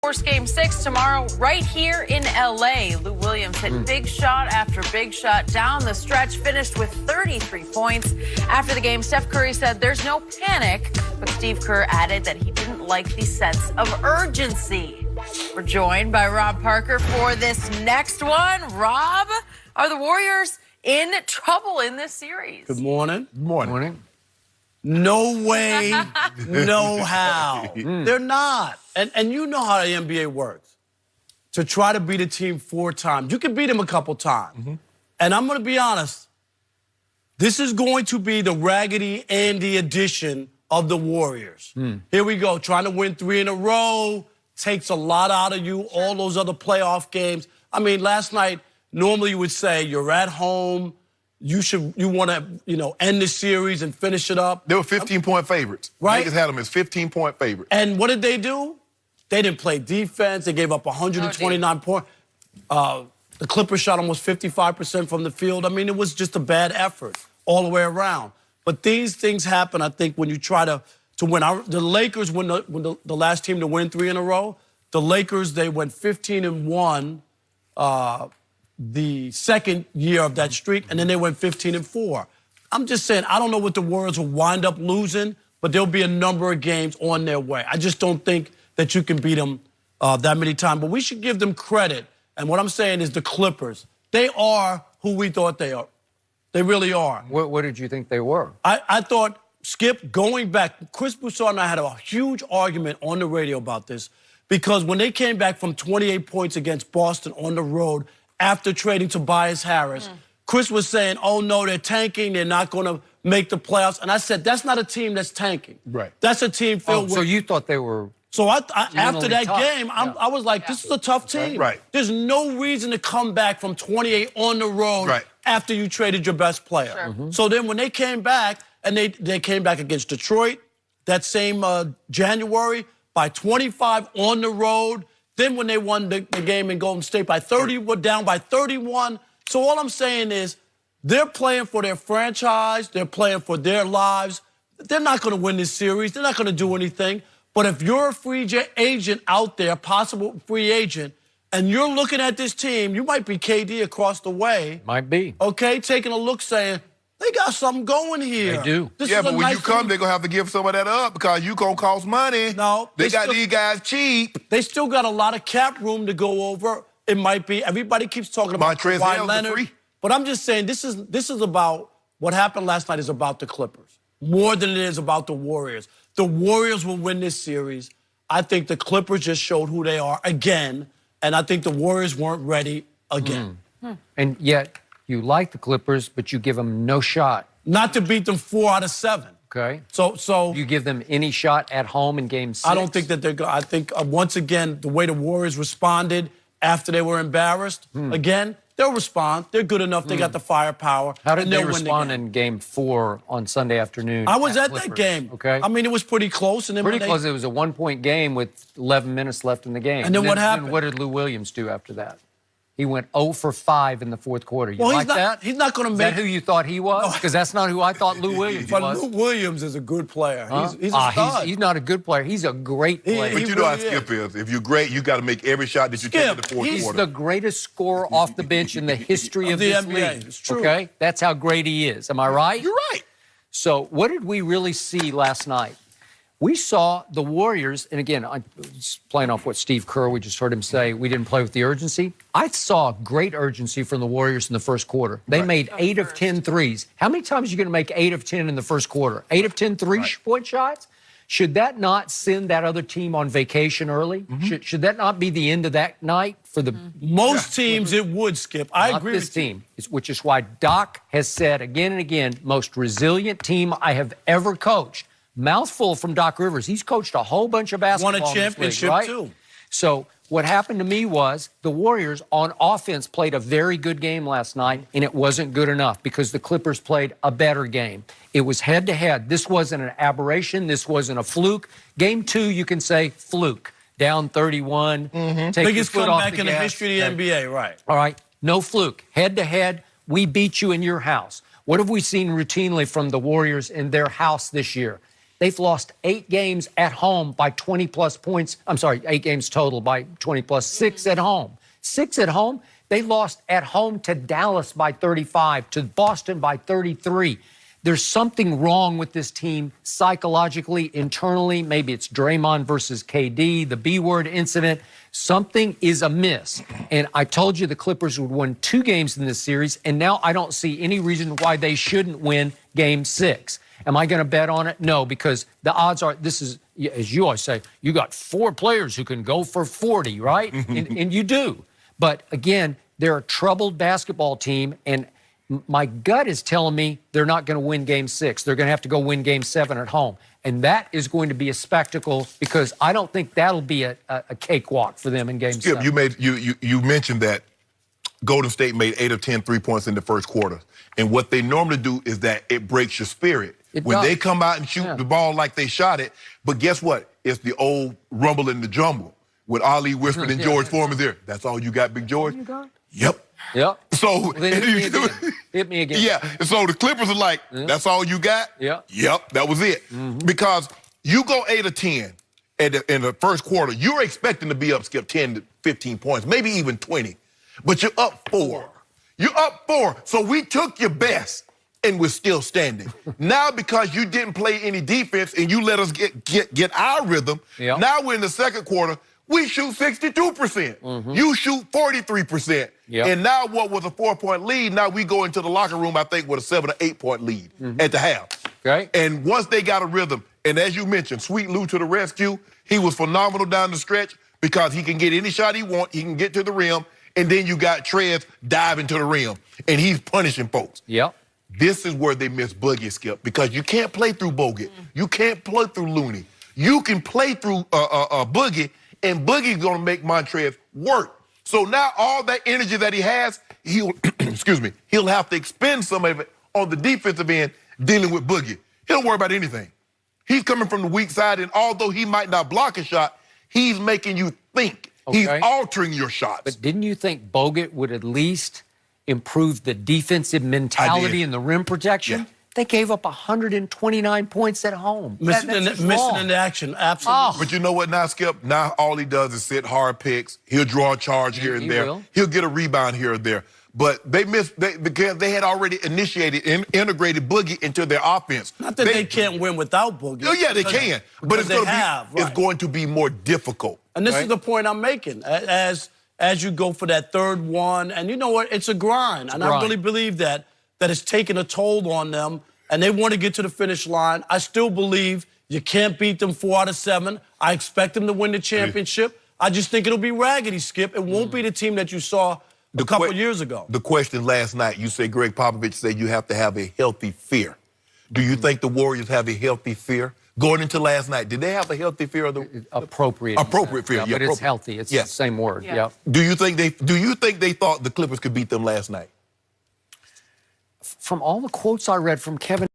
Force Game 6 tomorrow right here in L.A. Lou Williams hit big shot after big shot down the stretch, finished with 33 points. After the game, Steph Curry said there's no panic, but Steve Kerr added that he didn't like the sense of urgency. We're joined by Rob Parker for this next one. Rob, are the Warriors in trouble in this series? Good morning. Good morning. No way, no how. They're not. And you know how the NBA works. To try to beat a team 4 times. You can beat them a couple times. And I'm going to be honest. This is going to be the Raggedy Andy edition of the Warriors. Here we go. Trying to win 3 in a row. Takes a lot out of you. All those other playoff games. I mean, last night, normally you would say you're at home. You want to, end the series and finish it up. They were 15-point favorites. Right? Niggas had them as 15-point favorites. And what did they do? They didn't play defense. They gave up 129 points. The Clippers shot almost 55% from the field. I mean, it was just a bad effort all the way around. But these things happen, I think, when you try to win. The Lakers, when the last team to win 3 in a row, the Lakers, they went 15-1. The second year of that streak, and then they went 15-4. I'm just saying, I don't know what the Warriors will wind up losing, but there'll be a number of games on their way. I just don't think that you can beat them that many times. But we should give them credit. And what I'm saying is the Clippers, they are who we thought they are. They really are. What did you think they were? I thought, Skip, going back, Chris Broussard and I had a huge argument on the radio about this because when they came back from 28 points against Boston on the road, after trading Tobias Harris, Chris was saying, oh, no, they're tanking. They're not going to make the playoffs. And I said, that's not a team that's tanking. Right. That's a team filled with... So you thought they were... So after that tough. game, I was like, this is a tough team. Right. There's no reason to come back from 28 on the road after you traded your best player. So then when they came back, and they came back against Detroit that same January by 25 on the road. Then when they won the game in Golden State by 30, we're down by 31. So all I'm saying is they're playing for their franchise. They're playing for their lives. They're not going to win this series. They're not going to do anything. But if you're a free agent out there, possible free agent, and you're looking at this team, you might be KD across the way. Might be. Okay, taking a look saying, they got something going here. They do. This Yeah, is but when nice you come, team. they're going to have to give some of that up because you going to cost money. No. They got these guys cheap. They still got a lot of cap room to go over. It might be. Everybody keeps talking about Montrezl Kawhi Harrell Leonard. free. But I'm just saying this is about what happened last night is about the Clippers more than it is about the Warriors. The Warriors will win this series. I think the Clippers just showed who they are again, and I think the Warriors weren't ready again. And yet you like the Clippers, but you give them no shot. Not to beat them 4 out of 7. Okay. So you give them any shot at home in Game 6? I don't think that they're going. I think once again the way the Warriors responded after they were embarrassed again, they'll respond. They're good enough. They got the firepower. How did and they they'll win the respond game. in Game 4 on Sunday afternoon? I was at Clippers? that game. Okay. I mean, it was pretty close. And then Pretty close. It was a 1-point game with 11 minutes left in the game. And then what happened? What did Lou Williams do after that? He went 0 for 5 in the fourth quarter. You Well, like that? He's not going to Is make. that who you thought he was? Because that's not who I thought Lou Williams But was. Lou Williams is a good player. He's a stud. He's not a good player. He's a great player. But He you know how really Skip is. If you're great, you got to make every shot that you take in the fourth He's quarter. the greatest scorer off the bench in the history of the this NBA. league. It's true. Okay? That's how great he is. Am I right? You're right. So what did we really see last night? We saw the Warriors, and again, I'm playing off what Steve Kerr, we just heard him say, we didn't play with the urgency. I saw great urgency from the Warriors in the first quarter. They made 8 of 10 threes. How many times are you going to make 8 of 10 in the first quarter? 8 of 10 three-point shots? Should that not send that other team on vacation early? Should that not be the end of that night for the Most teams it would, Skip. I not agree this with you. team, which is why Doc has said again and again, most resilient team I have ever coached. Mouthful from Doc Rivers. He's coached a whole bunch of basketball Won a in this league, championship, right? too. So what happened to me was the Warriors on offense played a very good game last night, and it wasn't good enough because the Clippers played a better game. It was head-to-head. This wasn't an aberration. This wasn't a fluke. Game 2, you can say fluke. Down 31. Take Biggest your foot off comeback the in the gas. history of the NBA, right? All right, no fluke. Head-to-head, we beat you in your house. What have we seen routinely from the Warriors in their house this year? They've lost 8 games at home by 20-plus points. I'm sorry, 8 games total by 20-plus, 6 at home. 6 at home. They lost at home to Dallas by 35, to Boston by 33. There's something wrong with this team psychologically, internally. Maybe it's Draymond versus KD, the B-word incident. Something is amiss. And I told you the Clippers would win 2 games in this series, and now I don't see any reason why they shouldn't win Game 6. Am I going to bet on it? No, because the odds are, this is, as you always say, you got 4 players who can go for 40, right? and you do. But again, they're a troubled basketball team, and my gut is telling me they're not going to win Game 6. They're going to have to go win Game 7 at home. And that is going to be a spectacle because I don't think that'll be a cakewalk for them in Game 7. You mentioned that Golden State made 8 of 10 3-points in the first quarter. And what they normally do is that it breaks your spirit. When they come out and shoot the ball like they shot it, but guess what? It's the old rumble in the jumble. When Ali whispered and George Foreman's there. That's all you got, Big George? Yep. Yep. So well, hit me again. Yeah. So the Clippers are like, that's all you got? Yep, that was it. Because you go 8 of 10 in the first quarter, you're expecting to be up, Skip, 10 to 15 points, maybe even 20. But you're up 4. You're up 4. So we took your best and we're still standing. Now because you didn't play any defense and you let us get our rhythm, now we're in the second quarter, we shoot 62%. You shoot 43%. And now what was a 4-point lead, now we go into the locker room, I think, with a 7 or 8-point lead at the half. Okay. And once they got a rhythm, and as you mentioned, Sweet Lou to the rescue, he was phenomenal down the stretch because he can get any shot he wants, he can get to the rim, and then you got Trez diving to the rim, and he's punishing folks. This is where they miss Boogie, Skip, because you can't play through Bogut. You can't play through Looney. You can play through Boogie, and Boogie's going to make Montrez work. So now all that energy that he has, he'll, he'll have to expend some of it on the defensive end dealing with Boogie. He don't worry about anything. He's coming from the weak side, and although he might not block a shot, he's making you think. He's altering your shots. But didn't you think Bogut would at least improve the defensive mentality and the rim protection? They gave up 129 points at home. Missing in action, absolutely. But you know what now, Skip? Now all he does is sit hard picks. He'll draw a charge here and there. He'll get a rebound here or there. But they missed because they had already initiated and integrated Boogie into their offense. Not that they can't win without Boogie. Oh, yeah, they can. But it's going to be more difficult. And this is the point I'm making. As you go for that third one, and you know what? It's a grind. I really believe that it's taken a toll on them, and they want to get to the finish line. I still believe you can't beat them 4 out of 7. I expect them to win the championship. I just think it'll be raggedy, Skip. It won't be the team that you saw a couple years ago. The question last night, you say Greg Popovich said you have to have a healthy fear. Do you think the Warriors have a healthy fear? Going into last night, did they have a healthy fear of the appropriate fear? But it's healthy. It's the same word. Do you think they thought the Clippers could beat them last night? From all the quotes I read from Kevin